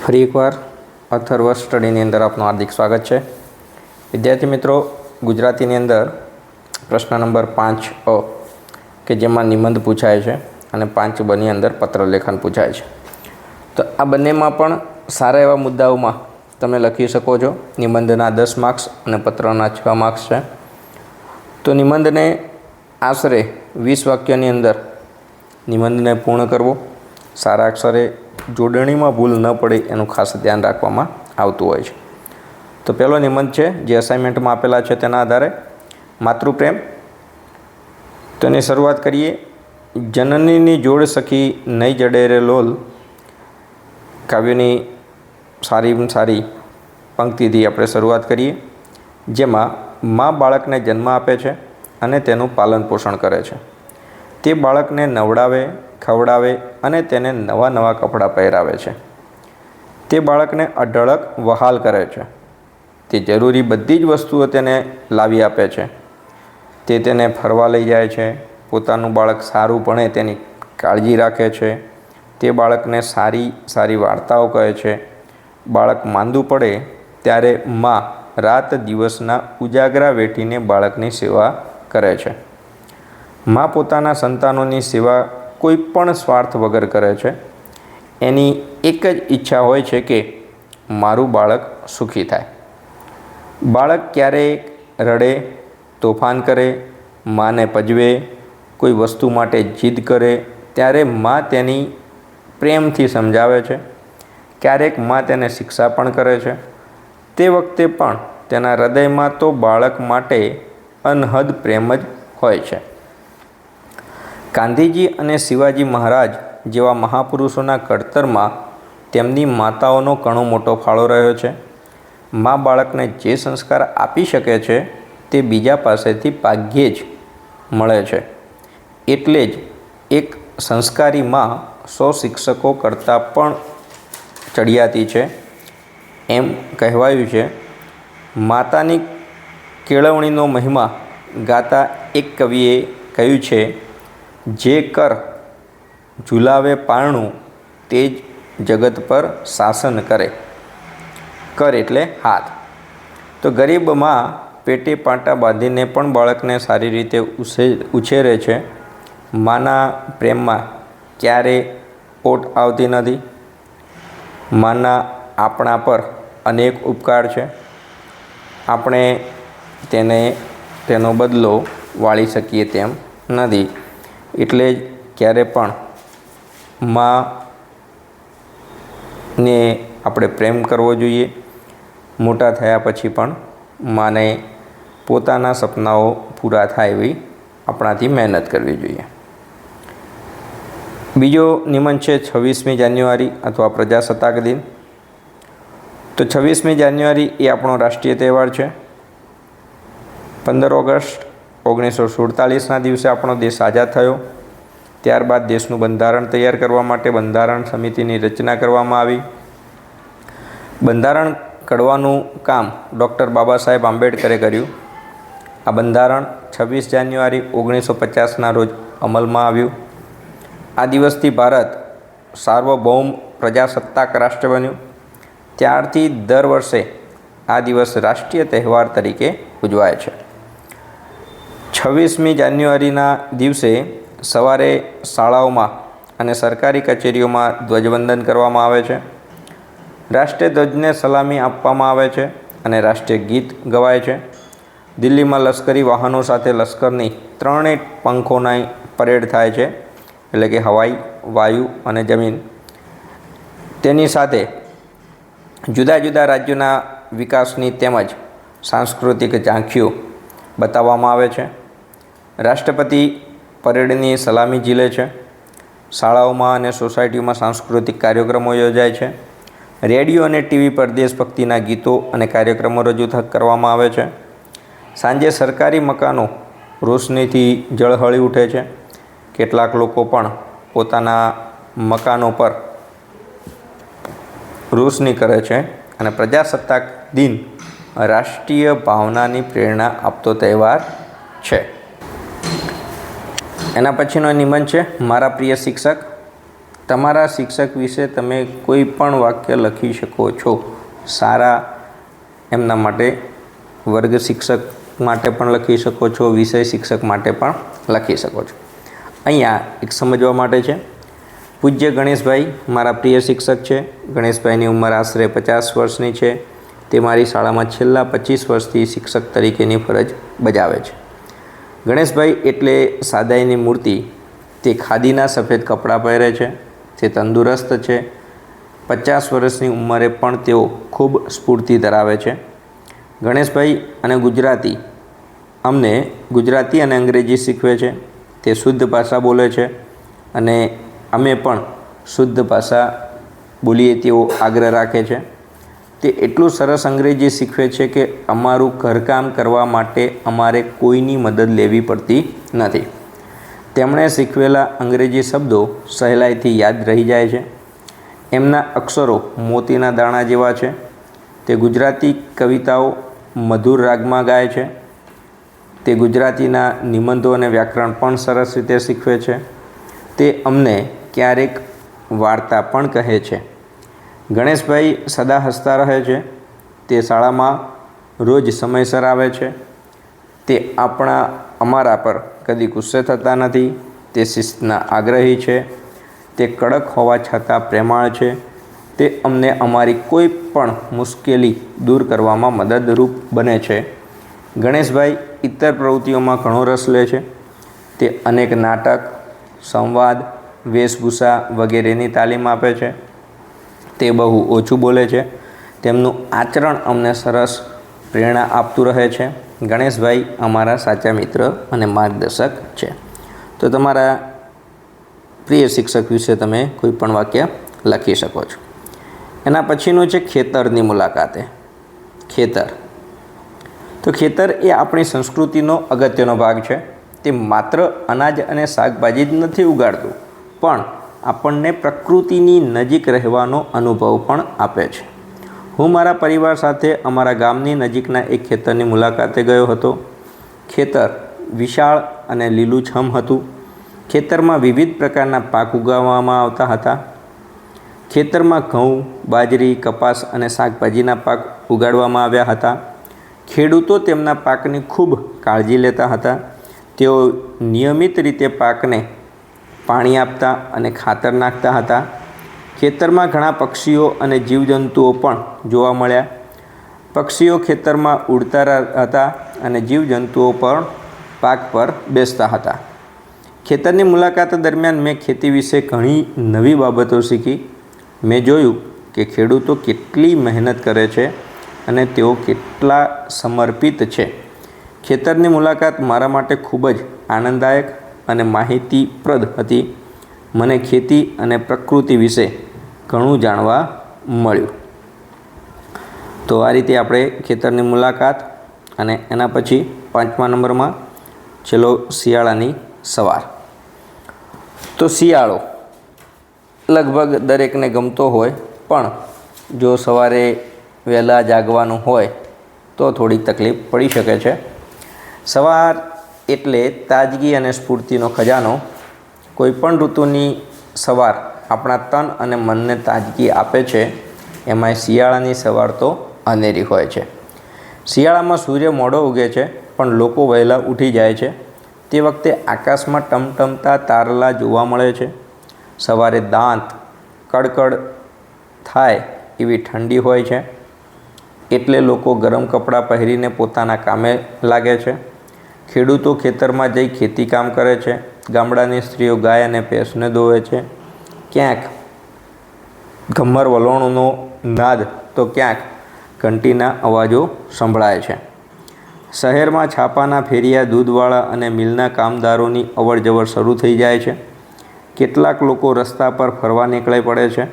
ફરી એકવાર અથર્વ સ્ટડીની અંદર આપનું હાર્દિક સ્વાગત છે. વિદ્યાર્થી મિત્રો, ગુજરાતીની અંદર પ્રશ્ન નંબર 5A કે જેમાં નિબંધ પૂછાય છે અને 5Bની અંદર પત્રલેખન પૂછાય છે. તો આ બંનેમાં પણ સારા એવા મુદ્દાઓમાં તમે લખી શકો છો. નિબંધના 10 માર્ક્સ અને પત્રના 6 માર્ક્સ છે. તો નિબંધને આશરે 20 વાક્યની અંદર નિબંધને પૂર્ણ કરવો. સારા અક્ષરે જોડણીમાં ભૂલ ન પડે એનું ખાસ ધ્યાન રાખવામાં આવતું હોય છે. તો પહેલો નિબંધ છે જે અસાઇનમેન્ટમાં આપેલા છે તેના આધારે માતૃપ્રેમ. તો એની શરૂઆત કરીએ. જનનીની જોડ સખી નહીં જડે રે લોલ કાવ્યની સારી પંક્તિથી આપણે શરૂઆત કરીએ, જેમાં મા બાળકને જન્મ આપે છે અને તેનું પાલન પોષણ કરે છે. તે બાળકને નવડાવે, ખવડાવે અને તેને નવા કપડાં પહેરાવે છે. તે બાળકને અઢળક વહાલ કરે છે. તે જરૂરી બધી જ વસ્તુઓ તેને લાવી આપે છે. તે તેને ફરવા લઈ જાય છે. પોતાનું બાળક સારું ભણે તેની કાળજી રાખે છે. તે બાળકને સારી વાર્તાઓ કહે છે. બાળક માંદું પડે ત્યારે મા રાત દિવસના ઉજાગરા વેઠીને બાળકની સેવા કરે છે. મા પોતાના સંતાનોની સેવા કોઈ પણ સ્વાર્થ વગર કરે છે. એની એક જ ઈચ્છા હોય છે કે મારું બાળક સુખી થાય. બાળક ક્યારેક રડે, તોફાન કરે, માને પજવે, કોઈ વસ્તુ માટે જીદ કરે ત્યારે મા તેની પ્રેમથી સમજાવે છે. ક્યારેક મા તેને શિક્ષા પણ કરે છે. તે વખતે પણ તેના હૃદયમાં તો બાળક માટે અનહદ પ્રેમ જ હોય છે. ગાંધીજી અને શિવાજી મહારાજ જેવા મહાપુરુષોના ઘડતરમાં તેમની માતાઓનો ઘણો મોટો ફાળો રહ્યો છે. મા બાળકને જે સંસ્કાર આપી શકે છે તે બીજા પાસેથી ભાગ્યે જ મળે છે. એટલે જ એક સંસ્કારી મા 100 શિક્ષકો કરતાં પણ ચડિયાતી છે એમ કહેવાયું છે. માતાની કેળવણીનો મહિમા ગાતા એક કવિએ કહ્યું છે, જે કર ઝુલાવે પારણું તે જ જગત પર શાસન કરે. કર એટલે હાથ. તો ગરીબ માં પેટે પાટા બાંધીને પણ બાળકને સારી રીતે ઉછેરે છે. માના પ્રેમમાં ક્યારે ઓટ આવતી નથી. માના આપણા પર અનેક ઉપકાર છે. આપણે તેનો બદલો વાળી શકીએ તેમ નથી. એટલે જ ક્યારે પણ માને આપણે પ્રેમ કરવો જોઈએ. મોટા થયા પછી પણ માને પોતાના સપનાઓ પૂરા થાય એવી આપણાથી મહેનત કરવી જોઈએ. બીજો નિબંધ છે 26મી જાન્યુઆરી અથવા પ્રજાસત્તાક દિન. તો 26મી જાન્યુઆરી એ આપણો રાષ્ટ્રીય તહેવાર છે. 15 ઓગસ્ટ 1947ના દિવસે આપણો દેશ આઝાદ થયો. ત્યારબાદ દેશનું બંધારણ તૈયાર કરવા માટે બંધારણ સમિતિની રચના કરવામાં આવી. બંધારણ ઘડવાનું કામ ડૉક્ટર બાબા સાહેબ આંબેડકરે કર્યું. આ બંધારણ 26 જાન્યુઆરી 1950ના રોજ અમલમાં આવ્યું. આ દિવસથી ભારત સાર્વભૌમ પ્રજાસત્તાક રાષ્ટ્ર બન્યું. ત્યારથી દર વર્ષે આ દિવસ રાષ્ટ્રીય તહેવાર તરીકે ઉજવાય છે. 26મી જાન્યુઆરીના દિવસે સવારે શાળાઓમાં અને સરકારી કચેરીઓમાં ધ્વજવંદન કરવામાં આવે છે. રાષ્ટ્રીય ધ્વજને સલામી આપવામાં આવે છે અને રાષ્ટ્રીય ગીત ગવાય છે. દિલ્હીમાં લશ્કરી વાહનો સાથે લશ્કરની 3 પંખોની પરેડ થાય છે, એટલે કે હવાઈ, વાયુ અને જમીન. તેની સાથે જુદા જુદા રાજ્યોના વિકાસની તેમજ સાંસ્કૃતિક ઝાંખીઓ બતાવવામાં આવે છે. રાષ્ટ્રપતિ પરેડની સલામી ઝીલે છે. શાળાઓમાં અને સોસાયટીઓમાં સાંસ્કૃતિક કાર્યક્રમો યોજાય છે. રેડિયો અને ટીવી પર દેશભક્તિના ગીતો અને કાર્યક્રમો રજૂ કરવામાં આવે છે. સાંજે સરકારી મકાનો રોશનીથી ઝળહળી ઉઠે છે. કેટલાક લોકો પણ પોતાના મકાનો પર રોશની કરે છે અને પ્રજાસત્તાક દિન રાષ્ટ્રીય ભાવનાની પ્રેરણા આપતો તહેવાર છે. એના પછીનો નિબંધ છે મારા પ્રિય શિક્ષક. તમારા શિક્ષક વિશે તમે કોઈ પણ વાક્ય લખી શકો છો. સારા એમના માટે વર્ગ શિક્ષક માટે પણ લખી શકો છો, વિષય શિક્ષક માટે પણ લખી શકો છો. અહીંયા એક સમજવા માટે છે. પૂજ્ય ગણેશભાઈ મારા પ્રિય શિક્ષક છે. ગણેશભાઈની ઉંમર આશરે 50 વર્ષની છે. તે મારી શાળામાં છેલ્લા 25 વર્ષથી શિક્ષક તરીકેની ફરજ બજાવે છે. ગણેશભાઈ એટલે સાદાઈની મૂર્તિ. તે ખાદીના સફેદ કપડાં પહેરે છે. તે તંદુરસ્ત છે. 50 વર્ષની ઉંમરે પણ તેઓ ખૂબ સ્ફૂર્તિ ધરાવે છે. ગણેશભાઈ અને અમને ગુજરાતી અને અંગ્રેજી શીખવે છે. તે શુદ્ધ ભાષા બોલે છે અને અમે પણ શુદ્ધ ભાષા બોલીએ તેવો આગ્રહ રાખે છે. તે એટલું સરસ અંગ્રેજી શીખવે છે કે અમારું ઘરકામ કરવા માટે અમારે કોઈની મદદ લેવી પડતી નથી. તેમણે શીખવેલા અંગ્રેજી શબ્દો સહેલાઈથી યાદ રહી જાય છે. એમના અક્ષરો મોતીના દાણા જેવા છે. તે ગુજરાતી કવિતાઓ મધુર રાગમાં ગાય છે. તે ગુજરાતીના નિબંધો અને વ્યાકરણ પણ સરસ રીતે શીખવે છે. તે અમને ક્યારેક વાર્તા પણ કહે છે. ગણેશભાઈ સદા હસતા રહે છે. તે શાળામાં રોજ સમયસર આવે છે. તે અમારા પર કદી ગુસ્સે થતા નથી. તે શિસ્તના આગ્રહી છે. તે કડક હોવા છતાં પ્રેમાળ છે. તે અમને અમારી કોઈ પણ મુશ્કેલી દૂર કરવામાં મદદરૂપ બને છે. ગણેશભાઈ ઇતર પ્રવૃત્તિઓમાં ઘણો રસ લે છે. તે અનેક નાટક, સંવાદ, વેશભૂષા વગેરેની તાલીમ આપે છે. તે બહુ ઓછું બોલે છે. તેમનું આચરણ અમને સરસ પ્રેરણા આપતું રહે છે. ગણેશભાઈ અમારા સાચા મિત્ર અને માર્ગદર્શક છે. તો તમારા પ્રિય શિક્ષક વિશે તમે કોઈ પણ વાક્ય લખી શકો છો. એના પછીનું છે ખેતરની મુલાકાતે. ખેતર. તો ખેતર એ આપણી સંસ્કૃતિનો અગત્યનો ભાગ છે. તે માત્ર અનાજ અને શાકભાજી જ નથી ઉગાડતું, પણ આપણને પ્રકૃતિની નજીક રહેવાનો અનુભવ પણ આપે છે. હું મારા પરિવાર સાથે અમારા ગામની નજીકના એક ખેતરની મુલાકાતે ગયો હતો. ખેતર વિશાળ અને લીલુંછમ હતું. ખેતરમાં વિવિધ પ્રકારના પાક ઉગાવવામાં આવતા હતા. ખેતરમાં ઘઉં, બાજરી, કપાસ અને શાકભાજીના પાક ઉગાડવામાં આવ્યા હતા. ખેડૂતો તેમના પાકની ખૂબ કાળજી લેતા હતા. તેઓ નિયમિત રીતે પાકને પાણી આપતા અને ખાતર નાખતા હતા. ખેતરમાં ઘણા પક્ષીઓ અને જીવજંતુઓ પણ જોવા મળ્યા. પક્ષીઓ ખેતરમાં ઉડતા હતા અને જીવજંતુઓ પણ પાક પર બેસતા હતા. ખેતરની મુલાકાત દરમિયાન મેં ખેતી વિશે ઘણી નવી બાબતો શીખી. મેં જોયું કે ખેડૂતો કેટલી મહેનત કરે છે અને તેઓ કેટલા સમર્પિત છે. ખેતરની મુલાકાત મારા માટે ખૂબ જ આનંદદાયક અને માહિતીપ્રદ હતી. મને ખેતી અને પ્રકૃતિ વિશે ઘણું જાણવા મળ્યું. તો આ રીતે આપણે ખેતરની મુલાકાત અને એના પછી 5મા નંબરમાં છેલ્લો શિયાળાની સવાર. તો શિયાળો લગભગ દરેકને ગમતો હોય, પણ જો સવારે વહેલા જાગવાનું હોય તો થોડીક તકલીફ પડી શકે છે. સવાર એટલે તાજગી અને સ્ફૂર્તિનો ખજાનો. કોઈપણ ઋતુની સવાર આપણા તન અને મનને તાજગી આપે છે. એમાંય શિયાળાની સવાર તો અનેરી હોય છે. શિયાળામાં સૂર્ય મોડો ઉગે છે, પણ લોકો વહેલા ઉઠી જાય છે. તે વખતે આકાશમાં ટમટમતા તારલા જોવા મળે છે. સવારે દાંત કડકડ થાય એવી ઠંડી હોય છે, એટલે લોકો ગરમ કપડાં પહેરીને પોતાના કામે લાગે છે. ખેડૂતો ખેતરમાં જઈ ખેતી કામ કરે છે. ગામડાની સ્ત્રીઓ ગાય અને ભેંસને દોવે છે. ક્યાંક ઘમ્મર વલોણનો નાદ તો ક્યાંક ઘંટીના અવાજો સંભળાય છે. શહેરમાં છાપાના ફેરિયા, દૂધવાળા અને મિલના કામદારોની અવરજવર શરૂ થઈ જાય છે. કેટલાક લોકો રસ્તા પર ફરવા નીકળી પડે છે.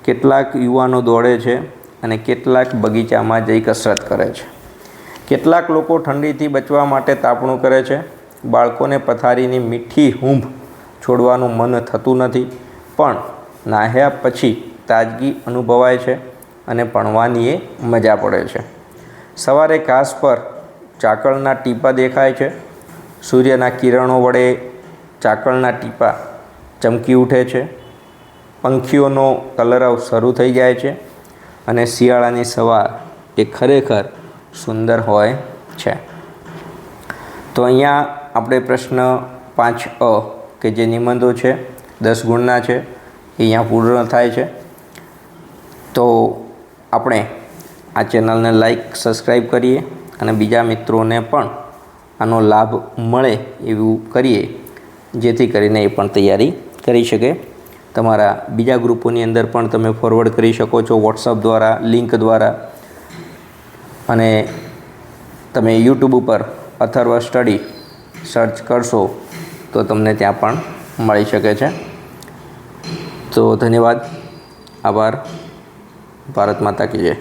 કેટલાક યુવાનો દોડે છે અને કેટલાક બગીચામાં જઈ કસરત કરે છે. કેટલાક લોકો ઠંડીથી બચવા માટે તાપણું કરે છે. બાળકોને પથારીની મીઠી હૂંફ છોડવાનું મન થતું નથી, પણ નાહ્યા પછી તાજગી અનુભવાય છે અને ભણવાની મજા પડે છે. સવારે ઘાસ પર ઝાકળના ટીપાં દેખાય છે. સૂર્યના કિરણો વડે ઝાકળના ટીપાં ચમકી ઉઠે છે. પંખીઓનો કલરવ શરૂ થઈ જાય છે અને શિયાળાની સવાર એ ખરેખર સુંદર હોય છે. તો અહીંયા આપણે પ્રશ્ન 5A કે જે નિબંધો છે 10 ગુણના છે એ અહીંયા પૂર્ણ થાય છે. તો આપણે આ ચેનલને લાઈક સબસ્ક્રાઈબ કરીએ અને બીજા મિત્રોને પણ આનો લાભ મળે એવું કરીએ, જેથી કરીને એ પણ તૈયારી કરી શકે. તમારા બીજા ગ્રુપોની અંદર પણ તમે ફોરવર્ડ કરી શકો છો વોટ્સઅપ દ્વારા, લિંક દ્વારા. અને તમે યુટ્યુબ ઉપર અથર્વ સ્ટડી સર્ચ કરશો તો તમને ત્યાં પણ મળી શકે છે. તો ધન્યવાદ, આભાર. ભારત માતા કી જય.